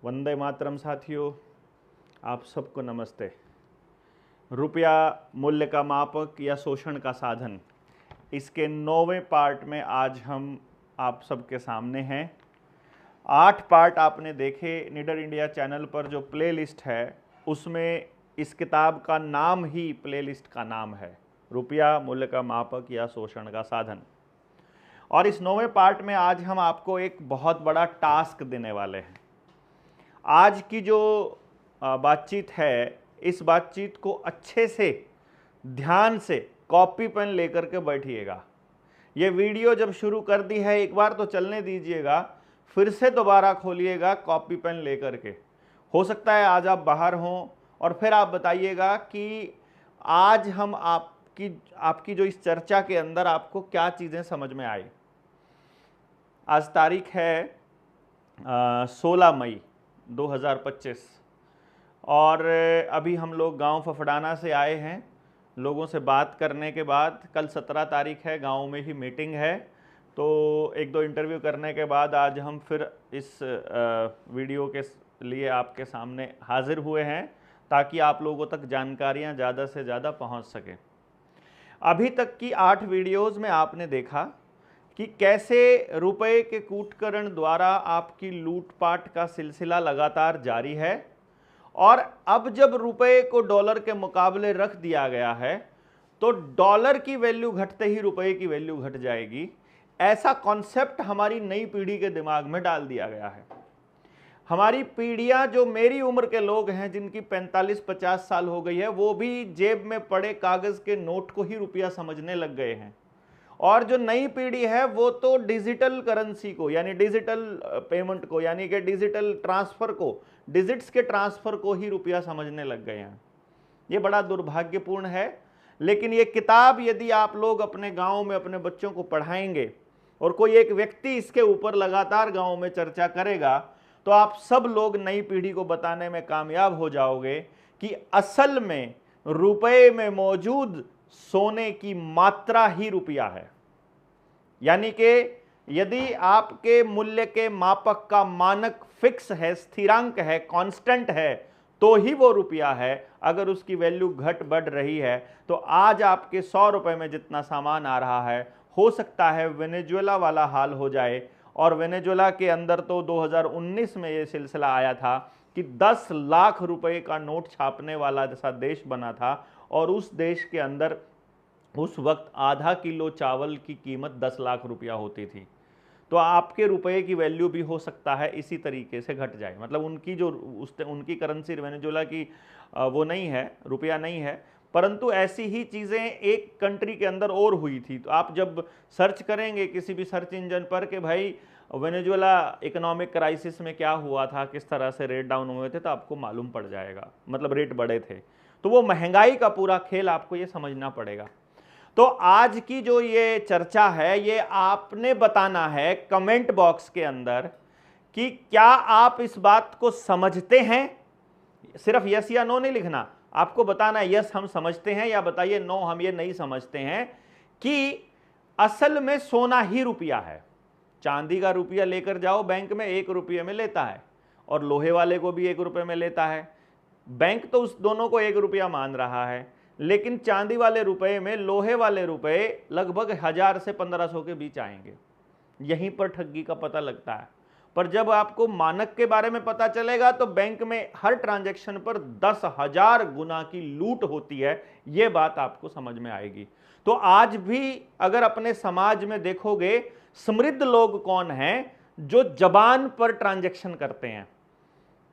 वंदे मातरम साथियों, आप सबको नमस्ते। रुपया मूल्य का मापक या शोषण का साधन, इसके 9वें पार्ट में आज हम आप सबके सामने हैं। 8 पार्ट आपने देखे। नीडर इंडिया चैनल पर जो प्लेलिस्ट है उसमें इस किताब का नाम ही प्लेलिस्ट का नाम है, रुपया मूल्य का मापक या शोषण का साधन। और इस 9वें पार्ट में आज हम आपको एक बहुत बड़ा टास्क देने वाले हैं। आज की जो बातचीत है, इस बातचीत को अच्छे से ध्यान से कॉपी पेन लेकर के बैठिएगा। ये वीडियो जब शुरू कर दी है एक बार तो चलने दीजिएगा, फिर से दोबारा खोलिएगा कॉपी पेन लेकर के। हो सकता है आज आप बाहर हों और फिर आप बताइएगा कि आज हम आपकी जो इस चर्चा के अंदर आपको क्या चीज़ें समझ में आई। आज तारीख है 16 मई 2025 और अभी हम लोग गांव फफड़ाना से आए हैं। लोगों से बात करने के बाद कल 17 तारीख है, गांव में ही मीटिंग है, तो 1-2 इंटरव्यू करने के बाद आज हम फिर इस वीडियो के लिए आपके सामने हाजिर हुए हैं ताकि आप लोगों तक जानकारियां ज़्यादा से ज़्यादा पहुंच सकें। अभी तक की 8 वीडियोज़ में आपने देखा कि कैसे रुपए के कूटकरण द्वारा आपकी लूटपाट का सिलसिला लगातार जारी है और अब जब रुपए को डॉलर के मुकाबले रख दिया गया है तो डॉलर की वैल्यू घटते ही रुपए की वैल्यू घट जाएगी, ऐसा कॉन्सेप्ट हमारी नई पीढ़ी के दिमाग में डाल दिया गया है। हमारी पीढ़ियां, जो मेरी उम्र के लोग हैं जिनकी 45-50 साल हो गई है, वो भी जेब में पड़े कागज के नोट को ही रुपया समझने लग गए हैं। और जो नई पीढ़ी है वो तो डिजिटल करेंसी को, यानी डिजिटल पेमेंट को, यानी कि डिजिटल ट्रांसफर को, डिजिट्स के ट्रांसफर को ही रुपया समझने लग गए हैं। ये बड़ा दुर्भाग्यपूर्ण है। लेकिन ये किताब यदि आप लोग अपने गांव में अपने बच्चों को पढ़ाएंगे और कोई एक व्यक्ति इसके ऊपर लगातार गांव में चर्चा करेगा तो आप सब लोग नई पीढ़ी को बताने में कामयाब हो जाओगे कि असल में रुपए में मौजूद सोने की मात्रा ही रुपया है। यानी कि यदि आपके मूल्य के मापक का मानक फिक्स है, स्थिरांक है, कांस्टेंट है, तो ही वो रुपया है। अगर उसकी वैल्यू घट बढ़ रही है तो आज आपके 100 रुपए में जितना सामान आ रहा है, हो सकता है वेनेजुएला वाला हाल हो जाए। और वेनेजुएला के अंदर तो 2019 में ये सिलसिला आया था कि 10 लाख रुपए का नोट छापने वाला जैसा देश बना था और उस देश के अंदर उस वक्त आधा किलो चावल की कीमत 10 लाख रुपया होती थी। तो आपके रुपए की वैल्यू भी हो सकता है इसी तरीके से घट जाए। मतलब उनकी जो उनकी करेंसी वेनेजुएला की वो नहीं है, रुपया नहीं है, परंतु ऐसी ही चीज़ें एक कंट्री के अंदर और हुई थी। तो आप जब सर्च करेंगे किसी भी सर्च इंजन पर कि भाई वेनेजुएला इकोनॉमिक क्राइसिस में क्या हुआ था, किस तरह से रेट डाउन हुए थे, तो आपको मालूम पड़ जाएगा, मतलब रेट बढ़े थे। तो वो महंगाई का पूरा खेल आपको ये समझना पड़ेगा। तो आज की जो ये चर्चा है, ये आपने बताना है कमेंट बॉक्स के अंदर कि क्या आप इस बात को समझते हैं। सिर्फ यस या नो नहीं लिखना, आपको बताना है यस हम समझते हैं या बताइए नो हम ये नहीं समझते हैं कि असल में सोना ही रुपया है। चांदी का रुपया लेकर जाओ बैंक में, 1 रुपये में लेता है, और लोहे वाले को भी 1 रुपये में लेता है। बैंक तो उस दोनों को 1 रुपया मान रहा है, लेकिन चांदी वाले रुपए में लोहे वाले रुपए लगभग 1000 से 1500 के बीच आएंगे। यहीं पर ठगी का पता लगता है। पर जब आपको मानक के बारे में पता चलेगा तो बैंक में हर ट्रांजैक्शन पर 10,000 गुना की लूट होती है। यह बात आपको समझ में आएगी। तो आज भी अगर अपने समाज में देखोगे, समृद्ध लोग कौन हैं? जो जबान पर ट्रांजैक्शन करते हैं,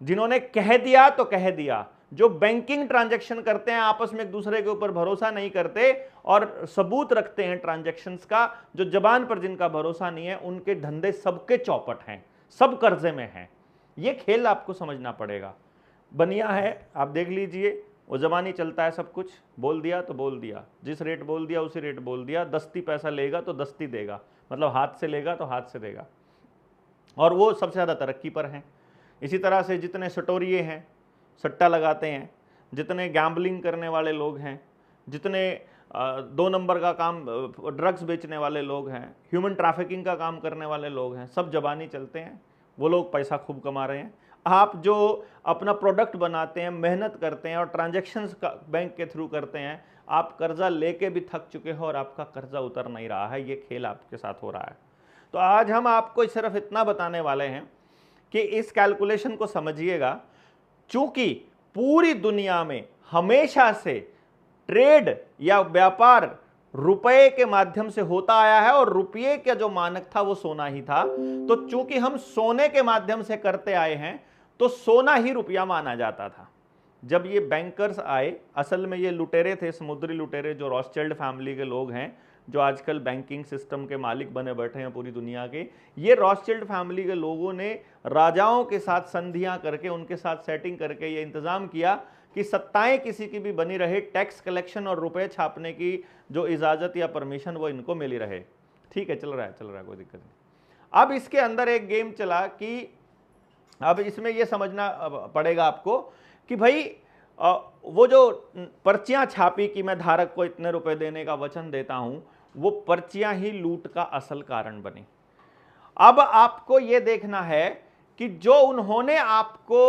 जिन्होंने कह दिया तो कह दिया, जो बैंकिंग ट्रांजैक्शन करते हैं, आपस में एक दूसरे के ऊपर भरोसा नहीं करते और सबूत रखते हैं ट्रांजैक्शंस का, जो जबान पर जिनका भरोसा नहीं है, उनके धंधे सबके चौपट हैं, सब कर्जे में हैं। ये खेल आपको समझना पड़ेगा। बनिया है, आप देख लीजिए, वो जबानी चलता है, सब कुछ बोल दिया तो बोल दिया, जिस रेट बोल दिया उसी रेट बोल दिया। दस्ती पैसा लेगा तो दस्ती देगा, मतलब हाथ से लेगा तो हाथ से देगा, और वो सबसे ज़्यादा तरक्की पर हैं। इसी तरह से जितने सटोरिये हैं, सट्टा लगाते हैं, जितने गैम्बलिंग करने वाले लोग हैं, जितने 2 नंबर का काम ड्रग्स बेचने वाले लोग हैं, ह्यूमन ट्रैफिकिंग का काम करने वाले लोग हैं, सब जबानी चलते हैं। वो लोग पैसा खूब कमा रहे हैं। आप जो अपना प्रोडक्ट बनाते हैं, मेहनत करते हैं और ट्रांजैक्शंस का बैंक के थ्रू करते हैं, आप कर्जा लेके भी थक चुके हो और आपका कर्जा उतर नहीं रहा है, ये खेल आपके साथ हो रहा है। तो आज हम आपको सिर्फ इतना बताने वाले हैं कि इस कैलकुलेशन को समझिएगा। चूंकि पूरी दुनिया में हमेशा से ट्रेड या व्यापार रुपए के माध्यम से होता आया है और रुपये का जो मानक था वो सोना ही था, तो चूंकि हम सोने के माध्यम से करते आए हैं तो सोना ही रुपया माना जाता था। जब ये बैंकर्स आए, असल में ये लुटेरे थे, समुद्री लुटेरे, जो रॉथस्चिल्ड फैमिली के लोग हैं, जो आजकल बैंकिंग सिस्टम के मालिक बने बैठे हैं पूरी दुनिया के। ये रॉथस्चिल्ड फैमिली के लोगों ने राजाओं के साथ संधियां करके, उनके साथ सेटिंग करके ये इंतजाम किया कि सत्ताएं किसी की भी बनी रहे, टैक्स कलेक्शन और रुपए छापने की जो इजाजत या परमिशन वो इनको मिली रहे। ठीक है, चल रहा है, कोई दिक्कत नहीं। अब इसके अंदर एक गेम चला कि अब इसमें ये समझना पड़ेगा आपको कि भाई वो जो पर्चियां छापी कि मैं धारक को इतने रुपए देने का वचन देता हूं, वो पर्चियां ही लूट का असल कारण बनी। अब आपको ये देखना है कि जो उन्होंने आपको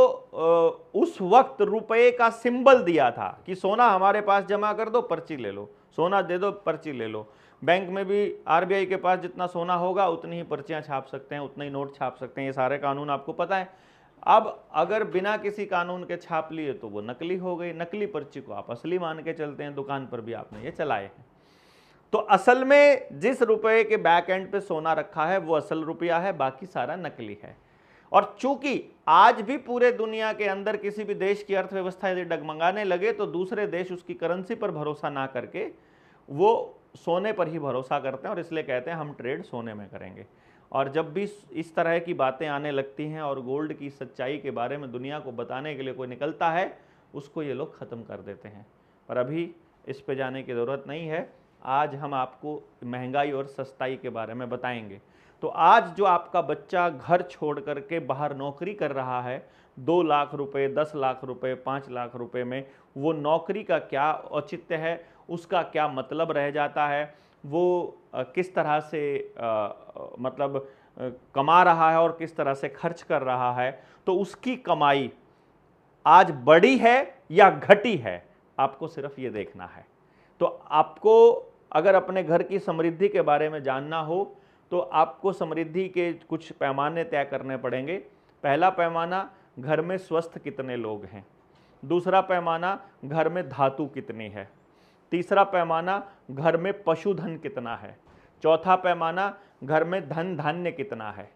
उस वक्त रुपए का सिंबल दिया था कि सोना हमारे पास जमा कर दो, पर्ची ले लो, सोना दे दो, पर्ची ले लो। बैंक में भी आरबीआई के पास जितना सोना होगा उतनी ही पर्चियां छाप सकते हैं, उतना ही नोट छाप सकते हैं, ये सारे कानून आपको पता है। अब अगर बिना किसी कानून के छाप लिए तो वो नकली हो गई, नकली पर्ची को आप असली मान के चलते हैं, दुकान पर भी आपने ये चलाए हैं। तो असल में जिस रुपए के बैक एंड पे सोना रखा है वो असल रुपया है, बाकी सारा नकली है। और चूंकि आज भी पूरे दुनिया के अंदर किसी भी देश की अर्थव्यवस्था यदि डगमगाने लगे तो दूसरे देश उसकी करेंसी पर भरोसा ना करके वो सोने पर ही भरोसा करते हैं और इसलिए कहते हैं हम ट्रेड सोने में करेंगे। और जब भी इस तरह की बातें आने लगती हैं और गोल्ड की सच्चाई के बारे में दुनिया को बताने के लिए कोई निकलता है, उसको ये लोग ख़त्म कर देते हैं। पर अभी इस पे जाने की ज़रूरत नहीं है। आज हम आपको महंगाई और सस्ताई के बारे में बताएंगे। तो आज जो आपका बच्चा घर छोड़ करके बाहर नौकरी कर रहा है, 2 लाख रुपए, 10 लाख रुपए, 5 लाख रुपए में, वो नौकरी का क्या औचित्य है, उसका क्या मतलब रह जाता है, वो किस तरह से मतलब कमा रहा है और किस तरह से खर्च कर रहा है, तो उसकी कमाई आज बढ़ी है या घटी है, आपको सिर्फ ये देखना है। तो आपको अगर अपने घर की समृद्धि के बारे में जानना हो तो आपको समृद्धि के कुछ पैमाने तय करने पड़ेंगे। पहला पैमाना, घर में स्वस्थ कितने लोग हैं। दूसरा पैमाना, घर में धातु कितनी है। तीसरा पैमाना, घर में पशुधन कितना है। चौथा पैमाना, घर में धन धान्य कितना है।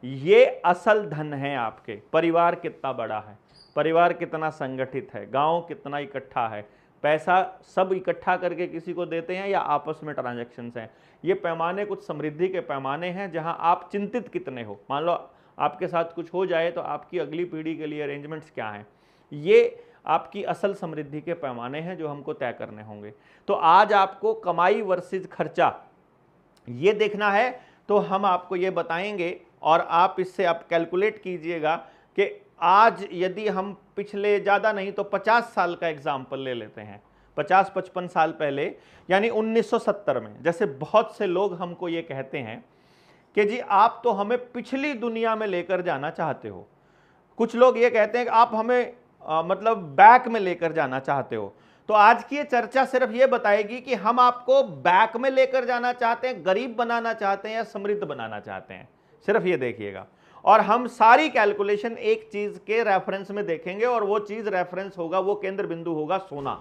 ये असल धन है आपके। परिवार कितना बड़ा है, परिवार कितना संगठित है, गांव कितना इकट्ठा है, पैसा सब इकट्ठा करके किसी को देते हैं या आपस में ट्रांजैक्शंस हैं। ये पैमाने कुछ समृद्धि के पैमाने हैं जहां आप चिंतित कितने हो। मान लो आपके साथ कुछ हो जाए तो आपकी अगली पीढ़ी के लिए अरेंजमेंट्स क्या हैं। ये आपकी असल समृद्धि के पैमाने हैं जो हमको तय करने होंगे। तो आज आपको कमाई वर्सेस खर्चा ये देखना है, तो हम आपको ये बताएंगे और आप इससे आप कैलकुलेट कीजिएगा कि आज यदि हम पिछले ज़्यादा नहीं तो 50 साल का एग्जाम्पल ले लेते हैं, 50-55 साल पहले यानी 1970 में, जैसे बहुत से लोग हमको ये कहते हैं कि जी आप तो हमें पिछली दुनिया में लेकर जाना चाहते हो। कुछ लोग ये कहते हैं कि आप हमें मतलब बैक में लेकर जाना चाहते हो। तो आज की ये चर्चा सिर्फ ये बताएगी कि हम आपको बैक में लेकर जाना चाहते हैं, गरीब बनाना चाहते हैं या समृद्ध बनाना चाहते हैं, सिर्फ ये देखिएगा। और हम सारी कैलकुलेशन एक चीज के रेफरेंस में देखेंगे और वो चीज रेफरेंस होगा, वो केंद्र बिंदु होगा सोना।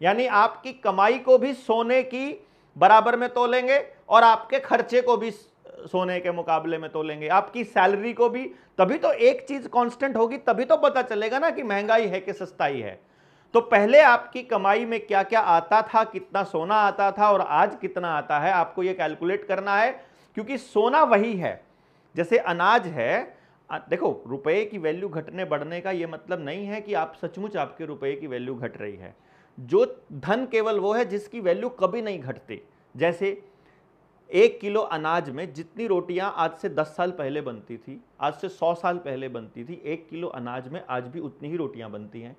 यानी आपकी कमाई को भी सोने की बराबर में तोलेंगे और आपके खर्चे को भी सोने के मुकाबले में तोलेंगे, आपकी सैलरी को भी। तभी तो एक चीज कांस्टेंट होगी, तभी तो पता चलेगा ना कि महंगाई है कि सस्ताई है। तो पहले आपकी कमाई में क्या क्या आता था, कितना सोना आता था और आज कितना आता है, आपको यह कैलकुलेट करना है। क्योंकि सोना वही है जैसे अनाज है। देखो, रुपए की वैल्यू घटने बढ़ने का यह मतलब नहीं है कि आप सचमुच आपके रुपए की वैल्यू घट रही है। जो धन केवल वो है जिसकी वैल्यू कभी नहीं घटती। जैसे 1 किलो अनाज में जितनी रोटियां आज से 10 साल पहले बनती थी, आज से 100 साल पहले बनती थी, 1 किलो अनाज में आज भी उतनी ही रोटियां बनती हैं।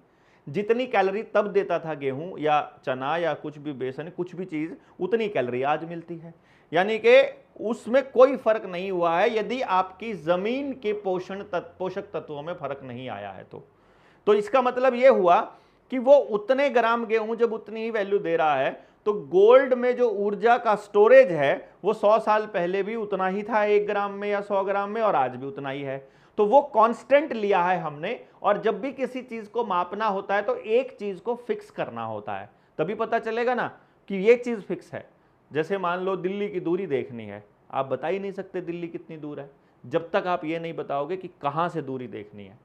जितनी कैलोरी तब देता था गेहूं या चना या कुछ भी बेसन, कुछ भी चीज़, उतनी कैलोरी आज मिलती है। यानी कि उसमें कोई फर्क नहीं हुआ है यदि आपकी जमीन के पोषक तत्वों में फर्क नहीं आया है तो इसका मतलब यह हुआ कि वो उतने ग्राम गेहूं जब उतनी ही वैल्यू दे रहा है तो गोल्ड में जो ऊर्जा का स्टोरेज है वो 100 साल पहले भी उतना ही था 1 ग्राम में या 100 ग्राम में, और आज भी उतना ही है। तो वो कांस्टेंट लिया है हमने, और जब भी किसी चीज को मापना होता है तो एक चीज को फिक्स करना होता है, तभी पता चलेगा ना कि ये चीज फिक्स है। जैसे मान लो दिल्ली की दूरी देखनी है, आप बता ही नहीं सकते दिल्ली कितनी दूर है जब तक आप ये नहीं बताओगे कि कहां से दूरी देखनी है,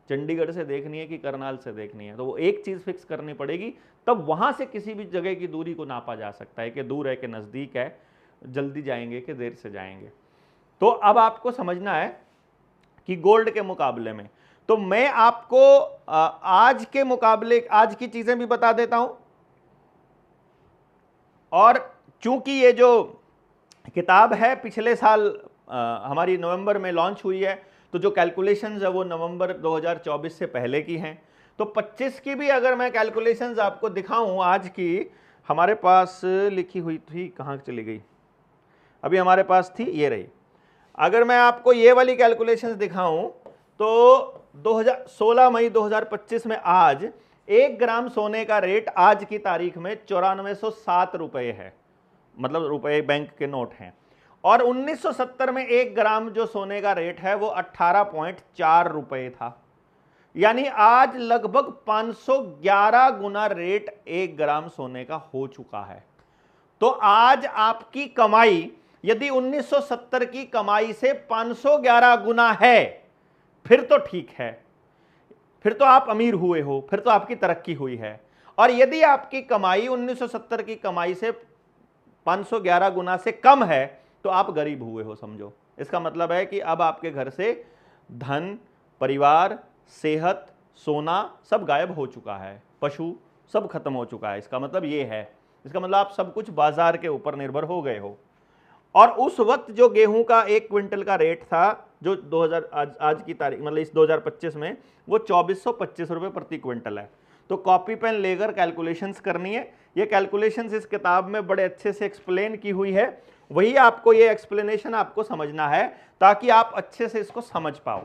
चंडीगढ़ से देखनी है कि करनाल से देखनी है। तो वो एक चीज फिक्स करनी पड़ेगी, तब वहां से किसी भी जगह की दूरी को नापा जा सकता है कि दूर है कि नजदीक है, जल्दी जाएंगे कि देर से जाएंगे। तो अब आपको समझना है कि गोल्ड के मुकाबले में, तो मैं आपको आज के मुकाबले आज की चीजें भी बता देता हूं, और चूंकि ये जो किताब है पिछले साल हमारी नवंबर में लॉन्च हुई है, तो जो कैलकुलेशंस है वो नवंबर 2024 से पहले की हैं। तो 25 की भी अगर मैं कैलकुलेशंस आपको दिखाऊं, आज की हमारे पास लिखी हुई थी, कहाँ चली गई, अभी हमारे पास थी, ये रही। अगर मैं आपको ये वाली कैलकुलेशंस दिखाऊं तो 16 मई 2025 में आज 1 ग्राम सोने का रेट आज की तारीख में 9407 रुपये है, मतलब रुपए बैंक के नोट हैं। और 1970 में 1 ग्राम जो सोने का रेट है वो 18.4 रुपए था, यानी आज लगभग 511 गुना रेट 1 ग्राम सोने का हो चुका है। तो आज आपकी कमाई यदि 1970 की कमाई से 511 गुना है, फिर तो ठीक है, फिर तो आप अमीर हुए हो, फिर तो आपकी तरक्की हुई है। और यदि आपकी कमाई 1970 की कमाई से 511 गुना से कम है तो आप गरीब हुए हो, समझो। इसका मतलब है कि अब आपके घर से धन, परिवार, सेहत, सोना सब गायब हो चुका है, पशु सब खत्म हो चुका है। इसका मतलब ये है, इसका मतलब आप सब कुछ बाजार के ऊपर निर्भर हो गए हो। और उस वक्त जो गेहूं का 1 क्विंटल का रेट था, जो 2000 आज की तारीख मतलब इस 2025 में, वो 2425 रुपये प्रति क्विंटल है। तो कॉपी पेन लेकर कैलकुलेशंस करनी है। ये कैलकुलेशंस इस किताब में बड़े अच्छे से एक्सप्लेन की हुई है, वही आपको ये एक्सप्लेनेशन आपको समझना है ताकि आप अच्छे से इसको समझ पाओ।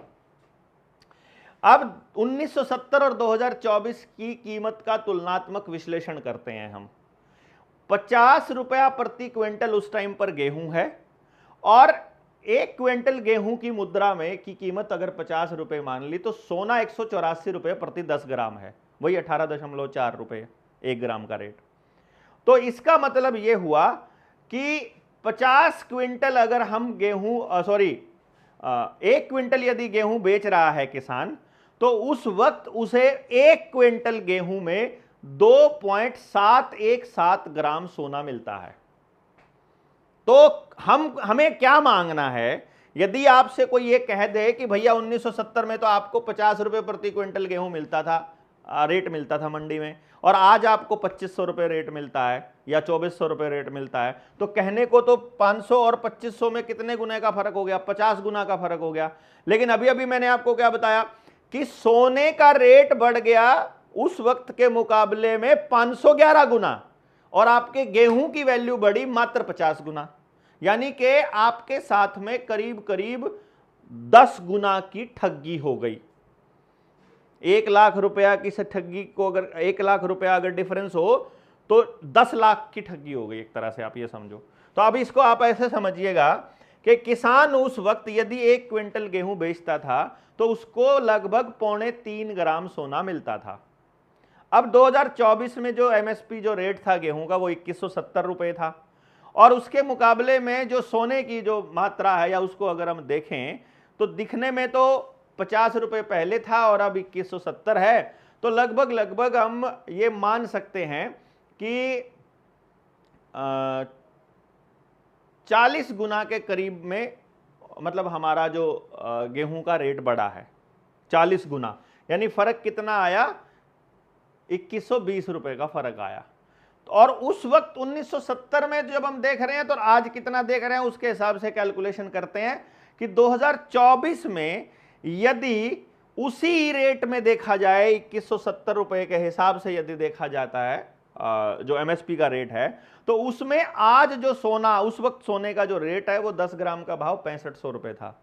अब 1970 और 2024 की कीमत का तुलनात्मक विश्लेषण करते हैं हम। 50 रुपया प्रति क्विंटल उस टाइम पर गेहूं है, और 1 क्विंटल गेहूं की मुद्रा में की कीमत अगर 50 रुपए मान ली तो सोना 184 रुपये प्रति 10 ग्राम है, वही 18.4 रुपये 1 ग्राम का रेट। तो इसका मतलब यह हुआ कि 50 क्विंटल अगर हम गेहूं 1 क्विंटल यदि गेहूं बेच रहा है किसान, तो उस वक्त उसे 1 क्विंटल गेहूं में 2.717 ग्राम सोना मिलता है। तो हमें क्या मांगना है, यदि आपसे कोई ये कह दे कि भैया 1970 में तो आपको 50 रुपये प्रति क्विंटल गेहूं मिलता था, रेट मिलता था मंडी में, और आज आपको 2500 रुपये रेट मिलता है या 2400 रुपये रेट मिलता है, तो कहने को तो 500 और 2500 में कितने गुने का फर्क हो गया, 50 गुना का फर्क हो गया। लेकिन अभी अभी मैंने आपको क्या बताया कि सोने का रेट बढ़ गया उस वक्त के मुकाबले में 511 गुना, और आपके गेहूं की वैल्यू बढ़ी मात्र 50 गुना, यानी कि आपके साथ में करीब करीब 10 गुना की ठगी हो गई। 1 लाख रुपया की से ठगी को अगर 1 लाख रुपया अगर डिफरेंस हो तो 10 लाख की ठगी हो गई, एक तरह से आप ये समझो। तो अब इसको आप ऐसे समझिएगा कि किसान उस वक्त यदि 1 क्विंटल गेहूं बेचता था तो उसको लगभग 3.25 ग्राम सोना मिलता था। अब 2024 में जो एमएसपी जो रेट था गेहूं का वो 2170 रुपये था, और उसके मुकाबले में जो सोने की जो मात्रा है या उसको अगर हम देखें तो दिखने में तो 50 रुपये पहले था और अब 2170 है। तो लगभग हम ये मान सकते हैं कि 40 गुना के करीब में मतलब हमारा जो गेहूं का रेट बढ़ा है, 40 गुना, यानी फर्क कितना आया, 2120 रुपए का फर्क आया। और उस वक्त 1970 में जब हम देख रहे हैं तो आज कितना देख रहे हैं उसके हिसाब से कैलकुलेशन करते हैं कि 2024 में यदि उसी रेट में देखा जाए 2170 रुपए के हिसाब से यदि देखा जाता है जो एमएसपी का रेट है, तो उसमें आज जो सोना, उस वक्त सोने का जो रेट है वो 10 ग्राम का भाव 6500 रुपए था,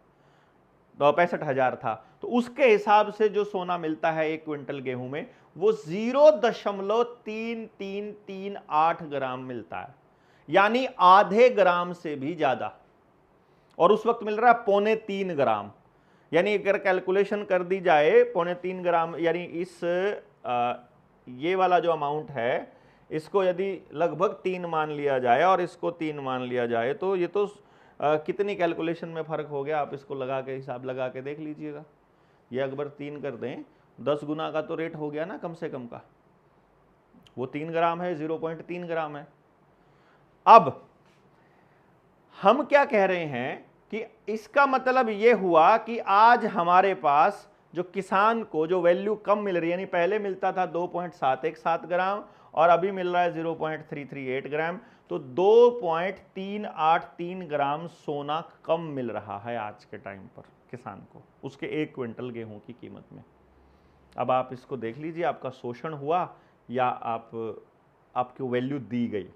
तो 65,000 था। तो उसके हिसाब से जो सोना मिलता है 1 क्विंटल गेहूं में वो 0.3338 ग्राम मिलता है, यानी आधे ग्राम से भी ज्यादा। और उस वक्त मिल रहा है 3.25 ग्राम, यानी अगर कैलकुलेशन कर दी जाए 3.25 ग्राम, यानी इस ये वाला जो अमाउंट है इसको यदि लगभग 3 मान लिया जाए और इसको 3 मान लिया जाए, तो ये तो कितनी कैलकुलेशन में फर्क हो गया, आप इसको लगा के हिसाब लगा के देख लीजिएगा। ये अगर 3 कर दें 10 गुना का तो रेट हो गया ना कम से कम का, वो 3 ग्राम है, 0.3 ग्राम है। अब हम क्या कह रहे हैं कि इसका मतलब ये हुआ कि आज हमारे पास जो किसान को जो वैल्यू कम मिल रही है, यानी पहले मिलता था 2.717 ग्राम और अभी मिल रहा है 0.338 ग्राम, तो 2.383 ग्राम सोना कम मिल रहा है आज के टाइम पर किसान को उसके 1 क्विंटल गेहूं की कीमत में। अब आप इसको देख लीजिए, आपका शोषण हुआ या आपको वैल्यू दी गई।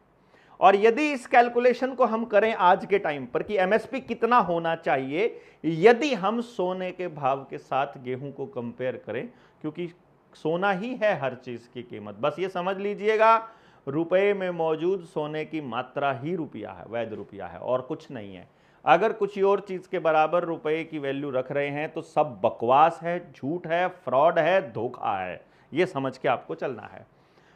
और यदि इस कैलकुलेशन को हम करें आज के टाइम पर कि एमएसपी कितना होना चाहिए, यदि हम सोने के भाव के साथ गेहूं को कंपेयर करें, क्योंकि सोना ही है हर चीज की कीमत, बस ये समझ लीजिएगा रुपए में मौजूद सोने की मात्रा ही रुपया है, वैध रुपया है और कुछ नहीं है। अगर कुछ और चीज के बराबर रुपए की वैल्यू रख रहे हैं तो सब बकवास है, झूठ है, फ्रॉड है, धोखा है, ये समझ के आपको चलना है।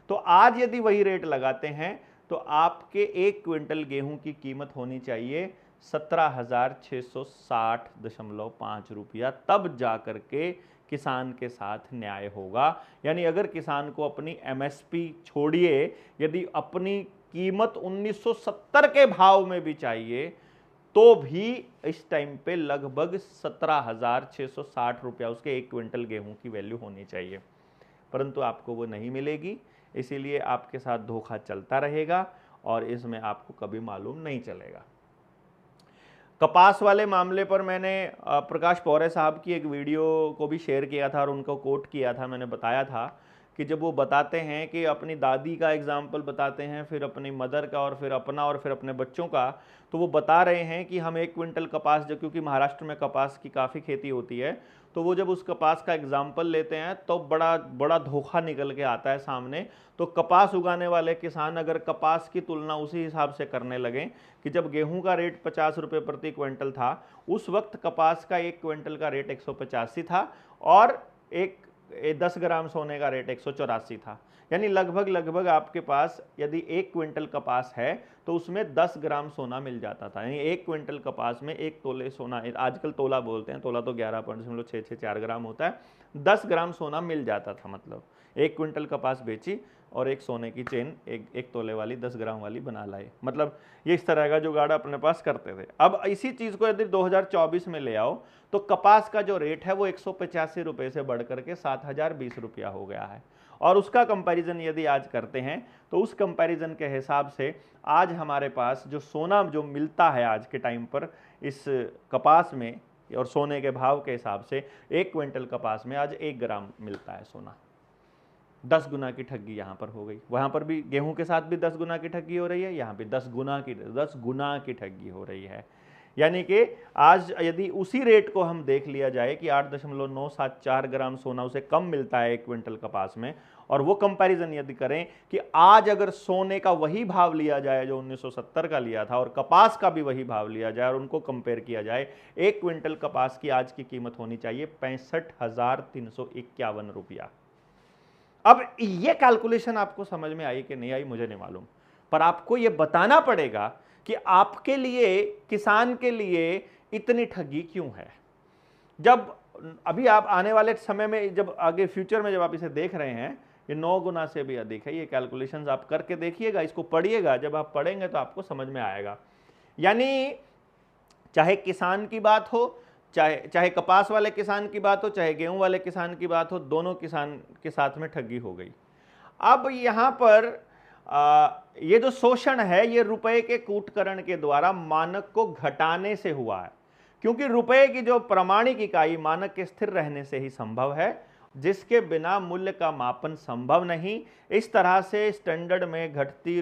तो आज यदि वही रेट लगाते हैं तो आपके 1 क्विंटल गेहूं की कीमत होनी चाहिए 17,660.5 रुपया, तब जाकर के किसान के साथ न्याय होगा। यानी अगर किसान को अपनी एमएसपी छोड़िए, यदि अपनी कीमत 1970 के भाव में भी चाहिए तो भी इस टाइम पे लगभग 17,660 रुपया उसके 1 क्विंटल गेहूं की वैल्यू होनी चाहिए, परंतु आपको वो नहीं मिलेगी। इसीलिए आपके साथ धोखा चलता रहेगा और इसमें आपको कभी मालूम नहीं चलेगा। कपास वाले मामले पर मैंने प्रकाश पौरे साहब की एक वीडियो को भी शेयर किया था और उनको कोट किया था। मैंने बताया था कि जब वो बताते हैं कि अपनी दादी का एग्जाम्पल बताते हैं, फिर अपनी मदर का और फिर अपना और फिर अपने बच्चों का, तो वो बता रहे हैं कि हम 1 क्विंटल कपास, जो क्योंकि महाराष्ट्र में कपास की काफ़ी खेती होती है, तो वो जब उस कपास का एग्जाम्पल लेते हैं तो बड़ा बड़ा धोखा निकल के आता है सामने। तो कपास उगाने वाले किसान अगर कपास की तुलना उसी हिसाब से करने लगें कि जब गेहूं का रेट 50 रुपये प्रति क्विंटल था, उस वक्त कपास का 1 क्विंटल का रेट 185 था और 10 ग्राम सोने का रेट 184 था। यानी लगभग आपके पास यदि 1 क्विंटल कपास है तो उसमें 10 ग्राम सोना मिल जाता था। यानी 1 क्विंटल कपास में 1 तोले सोना, आजकल तोला बोलते हैं, तोला तो 11.664 ग्राम होता है, 10 ग्राम सोना मिल जाता था। मतलब 1 क्विंटल कपास बेची और एक सोने की चेन एक तोले वाली 10 ग्राम वाली बना लाए। मतलब ये इस तरह का जुगाड़ अपने पास करते थे। अब इसी चीज़ को यदि 2024 में ले आओ तो कपास का जो रेट है वो 185 रुपये से बढ़ करके 7,020 रुपया हो गया है। और उसका कंपैरिजन यदि आज करते हैं तो उस कंपैरिजन के हिसाब से आज हमारे पास जो सोना जो मिलता है आज के टाइम पर इस कपास में और सोने के भाव के हिसाब से 1 क्विंटल कपास में आज 1 ग्राम मिलता है सोना। 10 गुना की ठगी यहाँ पर हो गई। वहाँ पर भी गेहूं के साथ भी 10 गुना की ठगी हो रही है, यहाँ पे 10 गुना की ठगी हो रही है। यानी कि आज यदि उसी रेट को हम देख लिया जाए कि 8.974 ग्राम सोना उसे कम मिलता है 1 क्विंटल कपास में, और वो कंपैरिजन यदि करें कि आज अगर सोने का वही भाव लिया जाए जो 1970 का लिया था और कपास का भी वही भाव लिया जाए और उनको कंपेयर किया जाए, 1 क्विंटल कपास की आज की कीमत होनी चाहिए 65,351 रुपया। अब ये कैलकुलेशन आपको समझ में आई कि नहीं आई मुझे नहीं मालूम, पर आपको ये बताना पड़ेगा कि आपके लिए, किसान के लिए इतनी ठगी क्यों है। जब अभी आप आने वाले समय में, जब आगे फ्यूचर में जब आप इसे देख रहे हैं, ये 9 गुना से भी अधिक है। ये कैलकुलेशंस आप करके देखिएगा, इसको पढ़िएगा, जब आप पढ़ेंगे तो आपको समझ में आएगा। यानी चाहे किसान की बात हो, चाहे कपास वाले किसान की बात हो, चाहे गेहूं वाले किसान की बात हो, दोनों किसान के साथ में ठगी हो गई। अब यहाँ पर ये जो शोषण है ये रुपए के कूटकरण के द्वारा मानक को घटाने से हुआ है, क्योंकि रुपए की जो प्रमाणिक इकाई मानक के स्थिर रहने से ही संभव है, जिसके बिना मूल्य का मापन संभव नहीं। इस तरह से स्टैंडर्ड में घटती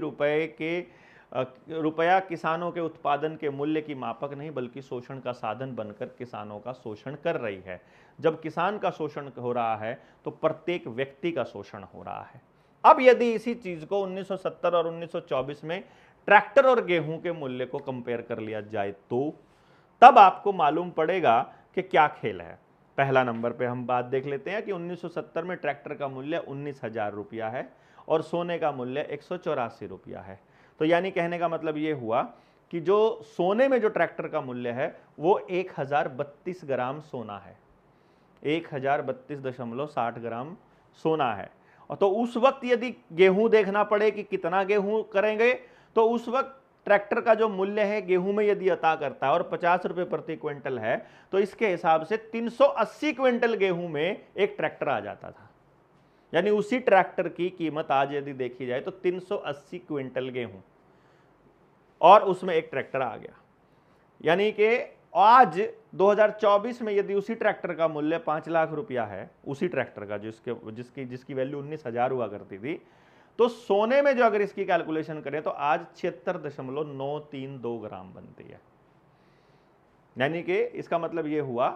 रुपया किसानों के उत्पादन के मूल्य की मापक नहीं बल्कि शोषण का साधन बनकर किसानों का शोषण कर रही है। जब किसान का शोषण हो रहा है तो प्रत्येक व्यक्ति का शोषण हो रहा है। अब यदि इसी चीज को 1970 और 1924 में ट्रैक्टर और गेहूं के मूल्य को कंपेयर कर लिया जाए तो तब आपको मालूम पड़ेगा कि क्या खेल है। पहला नंबर पे हम बात देख लेते हैं कि 1970 में ट्रैक्टर का मूल्य 19,000 रुपया है और सोने का मूल्य 184 रुपया है। तो यानी कहने का मतलब ये हुआ कि जो सोने में जो ट्रैक्टर का मूल्य है वो 1032 ग्राम सोना है, 1032.60 ग्राम सोना है। और तो उस वक्त यदि गेहूं देखना पड़े कि कितना गेहूं करेंगे तो उस वक्त ट्रैक्टर का जो मूल्य है गेहूं में यदि अता करता है और 50 रुपए प्रति क्विंटल है तो इसके हिसाब से 380 क्विंटल गेहूं में एक ट्रैक्टर आ जाता था। यानी उसी ट्रैक्टर की कीमत आज यदि देखी जाए तो 380 क्विंटल गेहूं और उसमें एक ट्रैक्टर आ गया। यानी कि आज 2024 में यदि उसी ट्रैक्टर का मूल्य 5 लाख रुपया है, उसी ट्रैक्टर का जिसकी वैल्यू 19,000 हुआ करती थी, तो सोने में जो अगर इसकी कैलकुलेशन करें तो आज 76.932 ग्राम बनती है। यानी कि इसका मतलब यह हुआ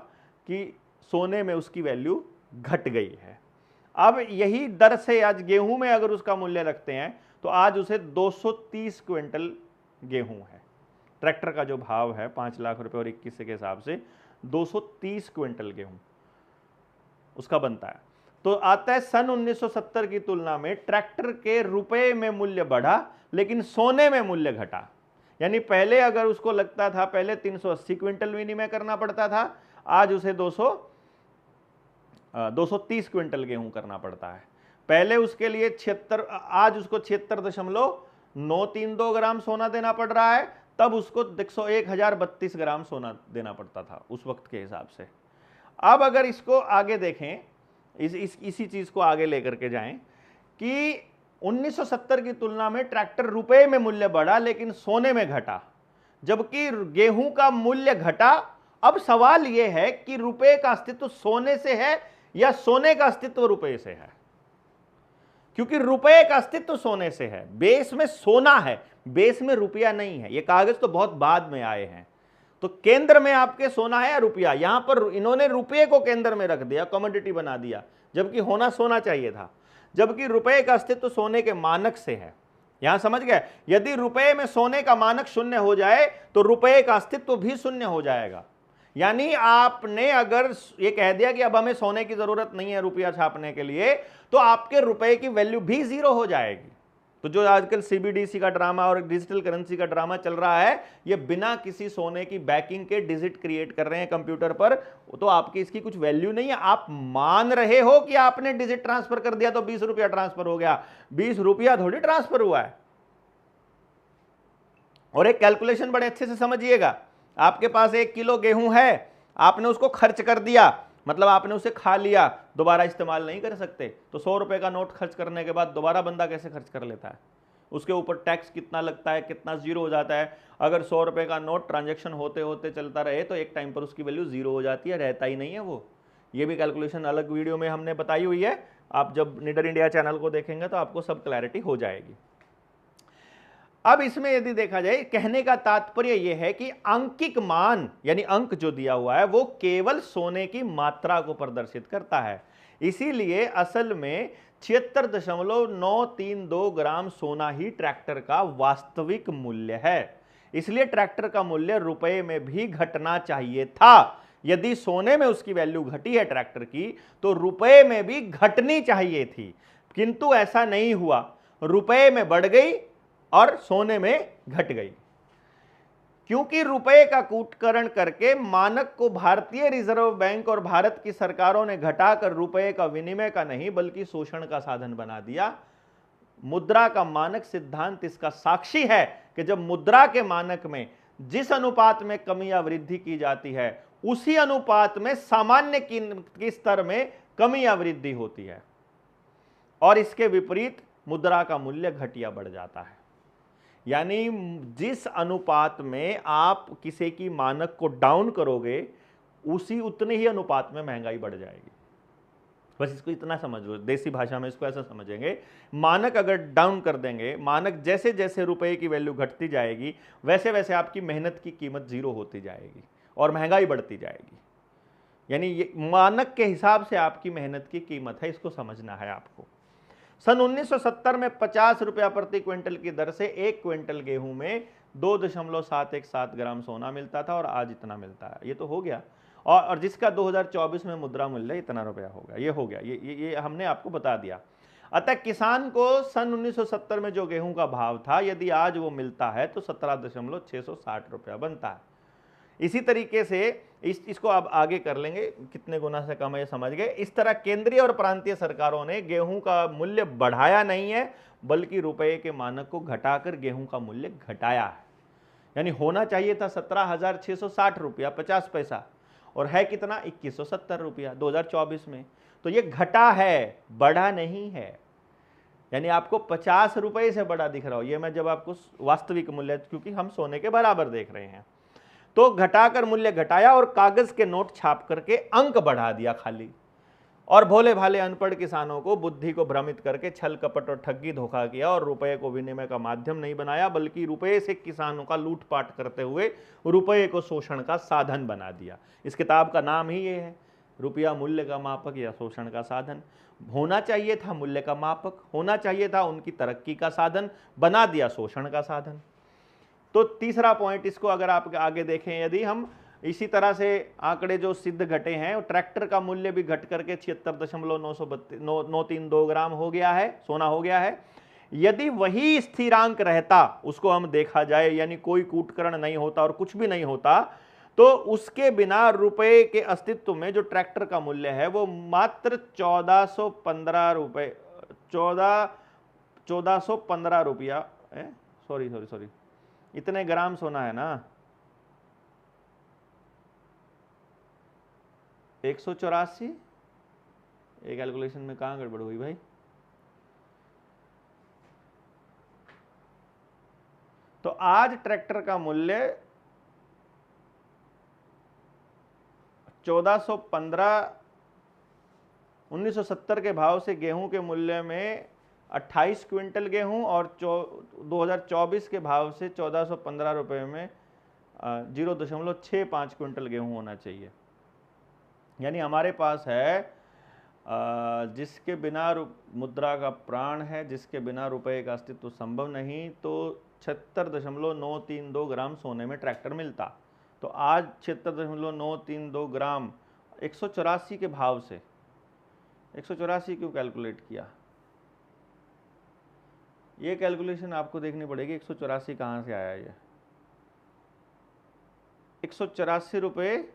कि सोने में उसकी वैल्यू घट गई है। अब यही दर से आज गेहूं में अगर उसका मूल्य रखते हैं तो आज उसे 230 क्विंटल गेहूं है। ट्रैक्टर का जो भाव है 5 लाख रुपए और 21 के हिसाब से 230 क्विंटल गेहूं उसका बनता है। तो आता है सन 1970 की तुलना में ट्रैक्टर के रुपए में मूल्य बढ़ा लेकिन सोने में मूल्य घटा। यानी पहले अगर उसको लगता था पहले 380 क्विंटल विनिमय करना पड़ता था, आज उसे 230 क्विंटल गेहूं करना पड़ता है। पहले उसके लिए 76, आज उसको 76.932 ग्राम सोना देना पड़ रहा है, तब उसको 1032 ग्राम सोना देना पड़ता था उस वक्त के हिसाब से। अब अगर इसको आगे देखें, इसी चीज को आगे लेकर के जाएं कि 1970 की तुलना में ट्रैक्टर रुपए में मूल्य बढ़ा लेकिन सोने में घटा, जबकि गेहूं का मूल्य घटा। अब सवाल यह है कि रुपए का अस्तित्व सोने से है या सोने का अस्तित्व रुपए से है, क्योंकि रुपए का अस्तित्व सोने से है, बेस में सोना है, बेस में रुपया नहीं है। ये कागज तो बहुत बाद में आए हैं, तो केंद्र में आपके सोना है या रुपया, यहां पर इन्होंने रुपये को केंद्र में रख दिया, कमोडिटी बना दिया, जबकि होना सोना चाहिए था। जबकि रुपए का अस्तित्व सोने के मानक से है। यहां समझ गए, यदि रुपए में सोने का मानक शून्य हो जाए तो रुपए का अस्तित्व भी शून्य हो जाएगा। यानी आपने अगर ये कह दिया कि अब हमें सोने की जरूरत नहीं है रुपया छापने के लिए, तो आपके रुपए की वैल्यू भी जीरो हो जाएगी। तो जो आजकल सीबीडीसी का ड्रामा और डिजिटल करेंसी का ड्रामा चल रहा है, ये बिना किसी सोने की बैकिंग के डिजिट क्रिएट कर रहे हैं कंप्यूटर पर, तो आपकी इसकी कुछ वैल्यू नहीं है। आप मान रहे हो कि आपने डिजिट ट्रांसफर कर दिया तो 20 रुपया ट्रांसफर हो गया, 20 रुपया थोड़ी ट्रांसफर हुआ है। और एक कैलकुलेशन बड़े अच्छे से समझिएगा, आपके पास 1 किलो गेहूं है, आपने उसको खर्च कर दिया, मतलब आपने उसे खा लिया, दोबारा इस्तेमाल नहीं कर सकते। तो 100 रुपए का नोट खर्च करने के बाद दोबारा बंदा कैसे खर्च कर लेता है? उसके ऊपर टैक्स कितना लगता है, कितना जीरो हो जाता है। अगर 100 रुपए का नोट ट्रांजैक्शन होते होते चलता रहे तो एक टाइम पर उसकी वैल्यू जीरो हो जाती है, रहता ही नहीं है वो। ये भी कैलकुलेशन अलग वीडियो में हमने बताई हुई है, आप जब निडर इंडिया चैनल को देखेंगे तो आपको सब क्लैरिटी हो जाएगी। अब इसमें यदि देखा जाए, कहने का तात्पर्य यह है कि अंकिक मान यानी अंक जो दिया हुआ है वो केवल सोने की मात्रा को प्रदर्शित करता है। इसीलिए असल में 76.932 ग्राम सोना ही ट्रैक्टर का वास्तविक मूल्य है। इसलिए ट्रैक्टर का मूल्य रुपए में भी घटना चाहिए था। यदि सोने में उसकी वैल्यू घटी है ट्रैक्टर की, तो रुपए में भी घटनी चाहिए थी, किंतु ऐसा नहीं हुआ। रुपए में बढ़ गई और सोने में घट गई, क्योंकि रुपए का कूटकरण करके मानक को भारतीय रिजर्व बैंक और भारत की सरकारों ने घटाकर रुपए का विनिमय का नहीं बल्कि शोषण का साधन बना दिया। मुद्रा का मानक सिद्धांत इसका साक्षी है कि जब मुद्रा के मानक में जिस अनुपात में कमी या वृद्धि की जाती है, उसी अनुपात में सामान्य की स्तर में कमी या वृद्धि होती है, और इसके विपरीत मुद्रा का मूल्य घट या बढ़ जाता है। यानी जिस अनुपात में आप किसी की मानक को डाउन करोगे, उसी उतने ही अनुपात में महंगाई बढ़ जाएगी। बस इसको इतना समझ लो, देसी भाषा में इसको ऐसा समझेंगे, मानक अगर डाउन कर देंगे, मानक जैसे जैसे रुपए की वैल्यू घटती जाएगी वैसे वैसे आपकी मेहनत की कीमत जीरो होती जाएगी और महंगाई बढ़ती जाएगी। यानी ये मानक के हिसाब से आपकी मेहनत की कीमत है, इसको समझना है आपको। सन 1970 में 50 रुपया प्रति क्विंटल की दर से 1 क्विंटल गेहूं में 2.717 ग्राम सोना मिलता था और आज इतना मिलता है। ये तो हो गया। और जिसका 2024 में मुद्रा मूल्य इतना रुपया होगा, ये हो गया, ये हमने आपको बता दिया। अतः किसान को सन 1970 में जो गेहूं का भाव था, यदि आज वो मिलता है तो 17.660 रुपया बनता है। इसी तरीके से इसको अब आगे कर लेंगे, कितने गुना से कम है ये समझ गए। इस तरह केंद्रीय और प्रांतीय सरकारों ने गेहूं का मूल्य बढ़ाया नहीं है, बल्कि रुपए के मानक को घटाकर गेहूं का मूल्य घटाया है। यानी होना चाहिए था 17,660 रुपया 50 पैसा, और है कितना 2170 रुपया 2024 में। तो ये घटा है, बढ़ा नहीं है। यानी आपको 50 रुपए से बड़ा दिख रहा हो, ये मैं जब आपको वास्तविक मूल्य, क्योंकि हम सोने के बराबर देख रहे हैं, तो घटाकर मूल्य घटाया और कागज के नोट छाप करके अंक बढ़ा दिया खाली, और भोले भाले अनपढ़ किसानों को बुद्धि को भ्रमित करके छल कपट और ठगी धोखा किया और रुपए को विनिमय का माध्यम नहीं बनाया, बल्कि रुपए से किसानों का लूटपाट करते हुए रुपए को शोषण का साधन बना दिया। इस किताब का नाम ही ये है, रुपया मूल्य का मापक या शोषण का साधन। होना चाहिए था मूल्य का मापक, होना चाहिए था उनकी तरक्की का साधन, बना दिया शोषण का साधन। तो तीसरा पॉइंट, इसको अगर आप आगे देखें, यदि हम इसी तरह से आंकड़े जो सिद्ध घटे हैं, ट्रैक्टर का मूल्य भी घट करके 76.932 ग्राम हो गया है, सोना हो गया है। यदि वही स्थिरांक रहता, उसको हम देखा जाए, यानी कोई कूटकरण नहीं होता और कुछ भी नहीं होता, तो उसके बिना रुपए के अस्तित्व में जो ट्रैक्टर का मूल्य है वो मात्र 1415 रुपए 1415 रुपया, सॉरी इतने ग्राम सोना है ना, 184। एक कैलकुलेशन में कहां गड़बड़ हुई भाई? तो आज ट्रैक्टर का मूल्य 1415, 1970 के भाव से गेहूं के मूल्य में 28 क्विंटल गेहूं, और 2024 के भाव से 1415 रुपए में 0.65 क्विंटल गेहूं होना चाहिए। यानी हमारे पास है जिसके बिना मुद्रा का प्राण है, जिसके बिना रुपए का अस्तित्व संभव नहीं, तो 76.932 ग्राम सोने में ट्रैक्टर मिलता। तो आज 76.932 ग्राम 184 के भाव से, 184 क्यों कैलकुलेट किया? ये कैलकुलेशन आपको देखनी पड़ेगी, 184 कहाँ से आया ये? 184 रुपये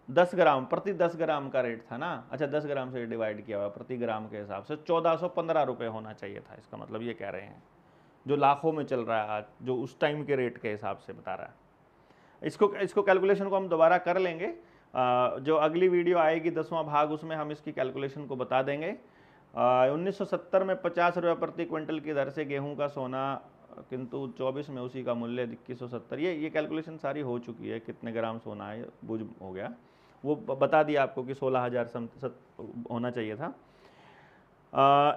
10 ग्राम, प्रति 10 ग्राम का रेट था ना। अच्छा, 10 ग्राम से डिवाइड किया हुआ प्रति ग्राम के हिसाब से 1415 रुपये होना चाहिए था। इसका मतलब ये कह रहे हैं, जो लाखों में चल रहा है आज, जो उस टाइम के रेट के हिसाब से बता रहा है। इसको कैलकुलेशन को हम दोबारा कर लेंगे, जो अगली वीडियो आएगी 10वां भाग, उसमें हम इसकी कैलकुलेशन को बता देंगे। 1970 में 50 रुपये प्रति क्विंटल की दर से गेहूं का सोना, किंतु 24 में उसी का मूल्य 2170। ये कैलकुलेशन सारी हो चुकी है, कितने ग्राम सोना है बुझ हो गया, वो बता दिया आपको कि 16,000 होना चाहिए था।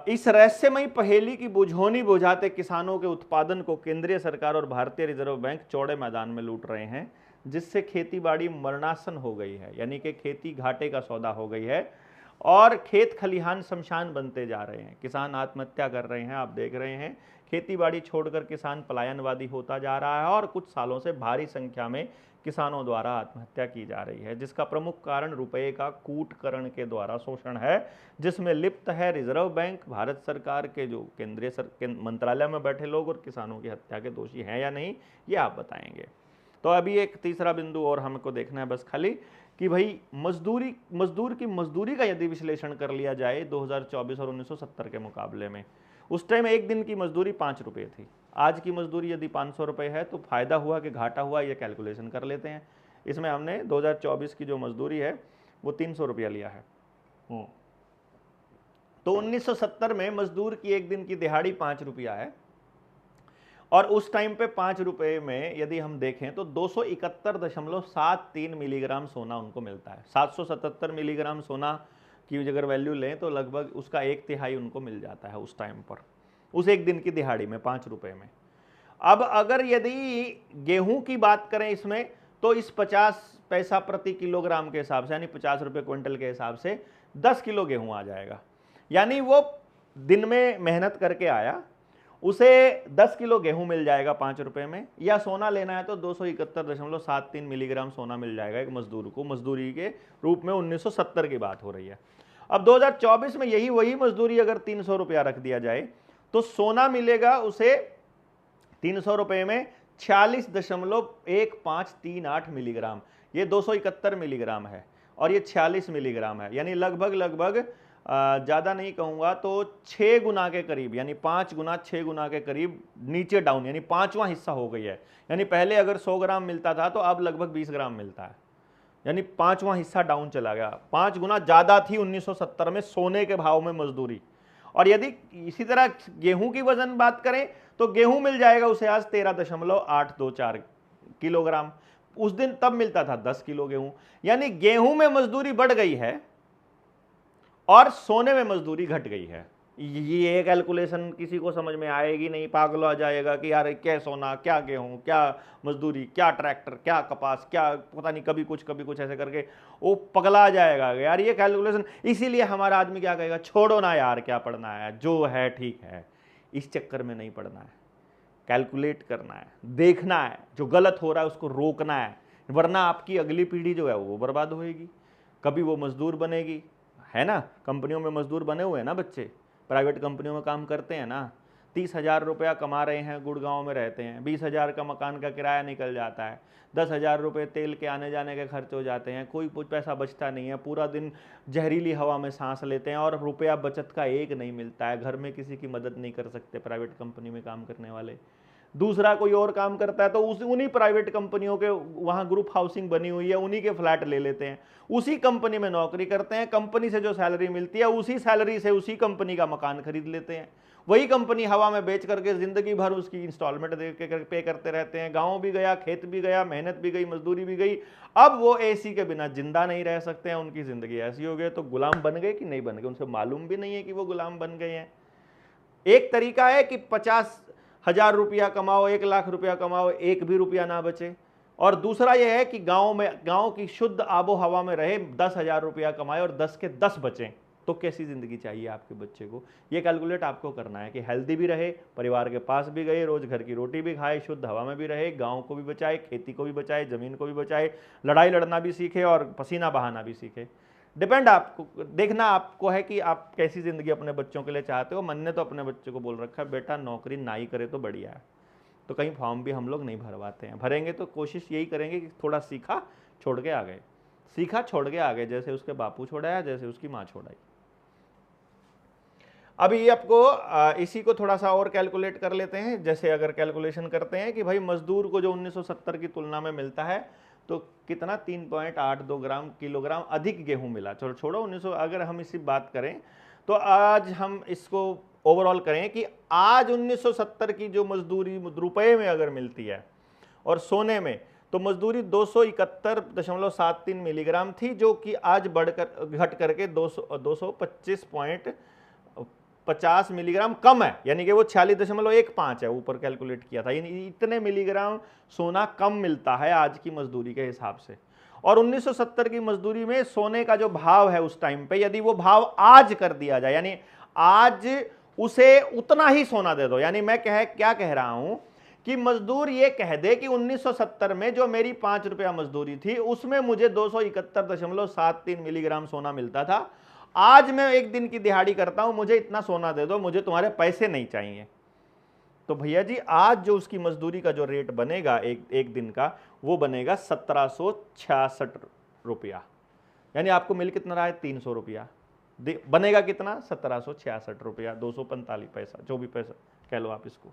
इस रहस्यमयी पहेली की बुझौनी बुझाते किसानों के उत्पादन को केंद्रीय सरकार और भारतीय रिजर्व बैंक चौड़े मैदान में लूट रहे हैं, जिससे खेतीबाड़ी मरणासन हो गई है। यानी कि खेती घाटे का सौदा हो गई है और खेत खलिहान शमशान बनते जा रहे हैं। किसान आत्महत्या कर रहे हैं, आप देख रहे हैं। खेतीबाड़ी छोड़कर किसान पलायनवादी होता जा रहा है और कुछ सालों से भारी संख्या में किसानों द्वारा आत्महत्या की जा रही है, जिसका प्रमुख कारण रुपए का कूटकरण के द्वारा शोषण है, जिसमें लिप्त है रिजर्व बैंक, भारत सरकार के जो केंद्रीय मंत्रालय में बैठे लोग, और किसानों की हत्या के दोषी हैं या नहीं, ये आप बताएंगे। तो अभी एक तीसरा बिंदु और हमको देखना है बस खाली, कि भाई मजदूर की मजदूरी का यदि विश्लेषण कर लिया जाए 2024 और 1970 के मुकाबले में, उस टाइम एक दिन की मजदूरी 5 रुपये थी। आज की मजदूरी यदि 500 रुपये है, तो फायदा हुआ कि घाटा हुआ, ये कैलकुलेशन कर लेते हैं। इसमें हमने 2024 की जो मजदूरी है वो 300 रुपया लिया है। तो 1970 में मजदूर की एक दिन की दिहाड़ी 5 रुपया है, और उस टाइम पे 5 रुपये में यदि हम देखें तो 271.73 मिलीग्राम सोना उनको मिलता है। 777 मिलीग्राम सोना की अगर वैल्यू लें तो लगभग उसका 1/3 उनको मिल जाता है उस टाइम पर, उस एक दिन की दिहाड़ी में 5 रुपए में। अब अगर यदि गेहूं की बात करें इसमें, तो इस 50 पैसा प्रति किलोग्राम के हिसाब से, यानी 50 रुपए क्विंटल के हिसाब से 10 किलो गेहूं आ जाएगा। यानी वो दिन में मेहनत करके आया, उसे 10 किलो गेहूं मिल जाएगा 5 रुपए में। या सोना लेना है तो 271.73 मिलीग्राम सोना मिल जाएगा एक मजदूर को, मजदूरी के रूप में। 1970 की बात हो रही है। अब 2024 में वही मजदूरी अगर 300 रुपया रख दिया जाए तो सोना मिलेगा उसे 300 रुपए में 46.1538 मिलीग्राम। ये 271 मिलीग्राम है और ये 46 मिलीग्राम है, यानी लगभग ज़्यादा नहीं कहूँगा तो 6 गुना के करीब, यानी 5 गुना 6 गुना के करीब नीचे डाउन, यानी 5वां हिस्सा हो गई है। यानी पहले अगर 100 ग्राम मिलता था तो अब लगभग 20 ग्राम मिलता है, यानी 5वां हिस्सा डाउन चला गया। 5 गुना ज़्यादा थी 1970 में सोने के भाव में मजदूरी। और यदि इसी तरह गेहूं की वजन बात करें तो गेहूं मिल जाएगा उसे आज 13.824 किलोग्राम। उस दिन तब मिलता था 10 किलो गेहूं। यानी गेहूं में मजदूरी बढ़ गई है और सोने में मजदूरी घट गई है। ये कैलकुलेशन किसी को समझ में आएगी नहीं, पागल आ जाएगा कि यार क्या सोना, क्या गेहूं, क्या मजदूरी, क्या ट्रैक्टर, क्या कपास, क्या पता नहीं, कभी कुछ ऐसे करके वो पगला जाएगा यार ये कैलकुलेशन। इसीलिए हमारा आदमी क्या कहेगा, छोड़ो ना यार, क्या पढ़ना है, जो है ठीक है। इस चक्कर में नहीं पढ़ना है, कैलकुलेट करना है, देखना है, जो गलत हो रहा है उसको रोकना है, वरना आपकी अगली पीढ़ी जो है वो बर्बाद होएगी। कभी वो मजदूर बनेगी, है ना, कंपनियों में मजदूर बने हुए हैं ना बच्चे, प्राइवेट कंपनियों में काम करते हैं ना, 30,000 रुपया कमा रहे हैं, गुड़गांव में रहते हैं, 20,000 का मकान का किराया निकल जाता है, 10,000 रुपये तेल के आने जाने के खर्च हो जाते हैं, कोई कुछ पैसा बचता नहीं है, पूरा दिन जहरीली हवा में सांस लेते हैं और रुपया बचत का एक नहीं मिलता है। घर में किसी की मदद नहीं कर सकते प्राइवेट कंपनी में काम करने वाले। दूसरा कोई और काम करता है तो उन्हीं प्राइवेट कंपनियों के वहाँ ग्रुप हाउसिंग बनी हुई है, उन्हीं के फ्लैट ले लेते हैं, उसी कंपनी में नौकरी करते हैं, कंपनी से जो सैलरी मिलती है उसी सैलरी से उसी कंपनी का मकान खरीद लेते हैं, वही कंपनी हवा में बेच करके जिंदगी भर उसकी इंस्टॉलमेंट दे के पे करते रहते हैं। गाँव भी गया, खेत भी गया, मेहनत भी गई, मजदूरी भी गई। अब वो AC के बिना जिंदा नहीं रह सकते हैं, उनकी जिंदगी ऐसी हो गई। तो गुलाम बन गए कि नहीं बन गए, उनसे मालूम भी नहीं है कि वो गुलाम बन गए हैं। एक तरीका है कि 50,000 रुपया कमाओ, 1 लाख रुपया कमाओ, एक भी रुपया ना बचे। और दूसरा यह है कि गांव की शुद्ध आबो हवा में रहे, 10,000 रुपया कमाए और 10 के 10 बचें। तो कैसी जिंदगी चाहिए आपके बच्चे को, ये कैलकुलेट आपको करना है कि हेल्दी भी रहे, परिवार के पास भी गए, रोज घर की रोटी भी खाए, शुद्ध हवा में भी रहे, गांव को भी बचाए, खेती को भी बचाए, जमीन को भी बचाए, लड़ाई लड़ना भी सीखे और पसीना बहाना भी सीखे। डिपेंड आपको देखना आपको है कि आप कैसी ज़िंदगी अपने बच्चों के लिए चाहते हो। मन ने तो अपने बच्चे को बोल रखा है बेटा नौकरी ना ही करे तो बढ़िया है, तो कहीं फॉर्म भी हम लोग नहीं भरवाते हैं। भरेंगे तो कोशिश यही करेंगे कि थोड़ा सीखा छोड़ के आ गए, सीखा छोड़ के आ गए, जैसे उसके बापू छोड़ाया, जैसे उसकी माँ छोड़ाई। अभी आपको इसी को थोड़ा सा और कैलकुलेट कर लेते हैं। जैसे अगर कैलकुलेशन करते हैं कि भाई मजदूर को जो 1970 की तुलना में मिलता है तो कितना 3.82 ग्राम किलोग्राम अधिक गेहूं मिला। चलो छोड़ो 1900, अगर हम इसी बात करें तो आज हम इसको ओवरऑल करें कि आज 1970 की जो मजदूरी रुपए में अगर मिलती है और सोने में, तो मजदूरी 271.73 मिलीग्राम थी, जो कि आज बढ़कर घट करके 225.50 मिलीग्राम कम है, यानी कि वो 46.15 है, ऊपर कैलकुलेट किया था। यानी इतने मिलीग्राम सोना कम मिलता है आज की मजदूरी के हिसाब से। और 1970 की मजदूरी में सोने का जो भाव है उस टाइम पे, यदि वो भाव आज कर दिया जाए, यानी आज उसे उतना ही सोना दे दो, यानी मैं क्या कह रहा हूं कि मजदूर ये कह दे कि 1970 में जो मेरी 5 रुपया मजदूरी थी उसमें मुझे 271.73 मिलीग्राम सोना मिलता था, आज मैं एक दिन की दिहाड़ी करता हूं, मुझे इतना सोना दे दो, मुझे तुम्हारे पैसे नहीं चाहिए। तो भैया जी आज जो उसकी मजदूरी का जो रेट बनेगा एक दिन का, वो बनेगा 1766 रुपया। यानी आपको मिल कितना रहा है 300 रुपया, बनेगा कितना 1766 रुपया 245 पैसा, जो भी पैसा कह लो आप इसको।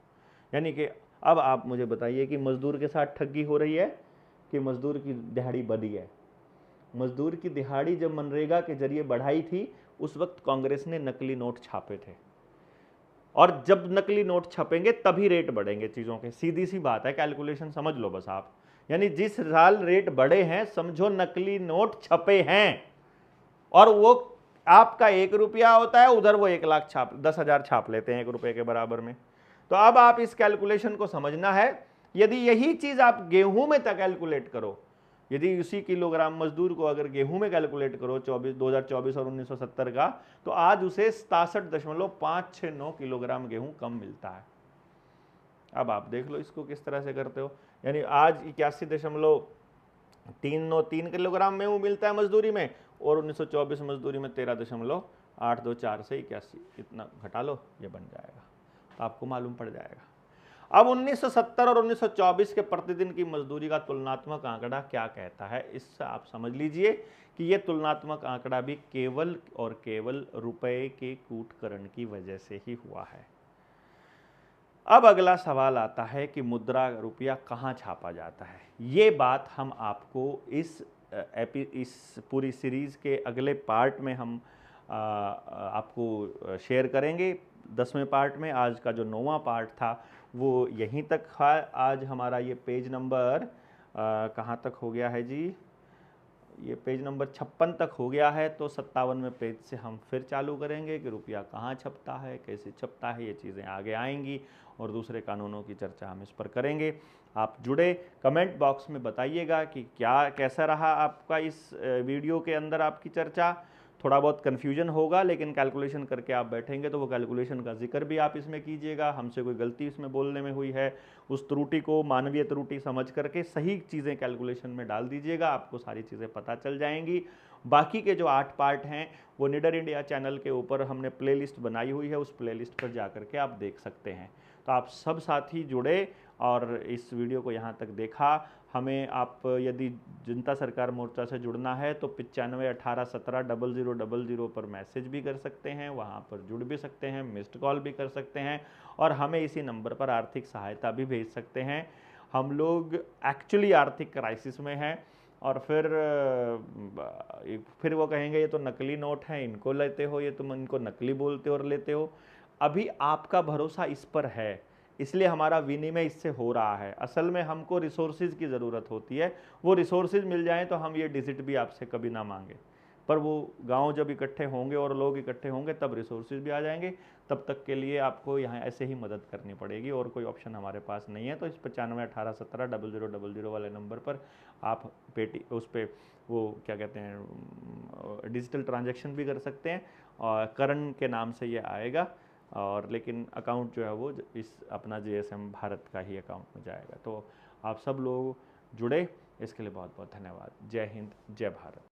यानी कि अब आप मुझे बताइए कि मजदूर के साथ ठगी हो रही है कि मजदूर की दिहाड़ी बढ़ी है। मजदूर की दिहाड़ी जब मनरेगा के जरिए बढ़ाई थी उस वक्त कांग्रेस ने नकली नोट छापे थे, और जब नकली नोट छपेंगे तभी रेट बढ़ेंगे चीज़ों के। सीधी सी बात है, कैलकुलेशन समझ लो बस आप। यानी जिस साल रेट बढ़े हैं समझो नकली नोट छपे हैं, और वो आपका 1 रुपया होता है, उधर वो 1 लाख 10,000 छाप लेते हैं 1 रुपये के बराबर में। तो अब आप इस कैलकुलेशन को समझना है। यदि यही चीज आप गेहूं में तक कैलकुलेट करो, यदि उसी किलोग्राम मजदूर को अगर गेहूं में कैलकुलेट करो 2024 और 1970 का, तो आज उसे 67.569 किलोग्राम गेहूं कम मिलता है। अब आप देख लो इसको किस तरह से करते हो। यानी आज 81.393 किलोग्राम में वो मिलता है मजदूरी में, और 1924 मजदूरी में 13.824 से 81, इतना घटा लो, ये बन जाएगा, तो आपको मालूम पड़ जाएगा। अब 1970 और 1924 के प्रतिदिन की मजदूरी का तुलनात्मक आंकड़ा क्या कहता है, इससे आप समझ लीजिए कि यह तुलनात्मक आंकड़ा भी केवल और केवल रुपए के कूटकरण की वजह से ही हुआ है। अब अगला सवाल आता है कि मुद्रा रुपया कहाँ छापा जाता है। ये बात हम आपको इस पूरी सीरीज़ के अगले पार्ट में हम आपको शेयर करेंगे। 10वें पार्ट में आज का जो 9वां पार्ट था वो यहीं तक था। आज हमारा ये पेज नंबर कहाँ तक हो गया है जी, ये पेज नंबर 56 तक हो गया है। तो 57वें पेज से हम फिर चालू करेंगे कि रुपया कहाँ छपता है, कैसे छपता है, ये चीज़ें आगे आएंगी और दूसरे कानूनों की चर्चा हम इस पर करेंगे। आप जुड़े, कमेंट बॉक्स में बताइएगा कि कैसा रहा आपका इस वीडियो के अंदर आपकी चर्चा। थोड़ा बहुत कन्फ्यूजन होगा, लेकिन कैलकुलेशन करके आप बैठेंगे तो वो कैलकुलेशन का जिक्र भी आप इसमें कीजिएगा। हमसे कोई गलती इसमें बोलने में हुई है, उस त्रुटि को मानवीय त्रुटि समझ करके सही चीज़ें कैलकुलेशन में डाल दीजिएगा, आपको सारी चीज़ें पता चल जाएंगी। बाकी के जो 8 पार्ट हैं वो निडर इंडिया चैनल के ऊपर हमने प्लेलिस्ट बनाई हुई है, उस प्लेलिस्ट पर जा करके आप देख सकते हैं। तो आप सब साथी जुड़े और इस वीडियो को यहाँ तक देखा। हमें आप यदि जनता सरकार मोर्चा से जुड़ना है तो 95 18 17 0000 पर मैसेज भी कर सकते हैं, वहाँ पर जुड़ भी सकते हैं, मिस्ड कॉल भी कर सकते हैं, और हमें इसी नंबर पर आर्थिक सहायता भी भेज सकते हैं। हम लोग एक्चुअली आर्थिक क्राइसिस में हैं, और फिर वो कहेंगे ये तो नकली नोट हैं, इनको लेते हो, ये तुम इनको नकली बोलते हो और लेते हो। अभी आपका भरोसा इस पर है, इसलिए हमारा विनिमय इससे हो रहा है। असल में हमको रिसोर्सेज की ज़रूरत होती है, वो रिसोर्सेज मिल जाएं तो हम ये डिजिट भी आपसे कभी ना मांगे, पर वो गांव जब इकट्ठे होंगे और लोग इकट्ठे होंगे तब रिसोर्सेज भी आ जाएंगे। तब तक के लिए आपको यहाँ ऐसे ही मदद करनी पड़ेगी, और कोई ऑप्शन हमारे पास नहीं है। तो इस 95 18 17 0000 वाले नंबर पर आप उस पर वो क्या कहते हैं डिजिटल ट्रांजैक्शन भी कर सकते हैं, और करण के नाम से ये आएगा, और लेकिन अकाउंट जो है वो इस अपना GSM भारत का ही अकाउंट में जाएगा। तो आप सब लोग जुड़े, इसके लिए बहुत बहुत धन्यवाद। जय हिंद, जय भारत।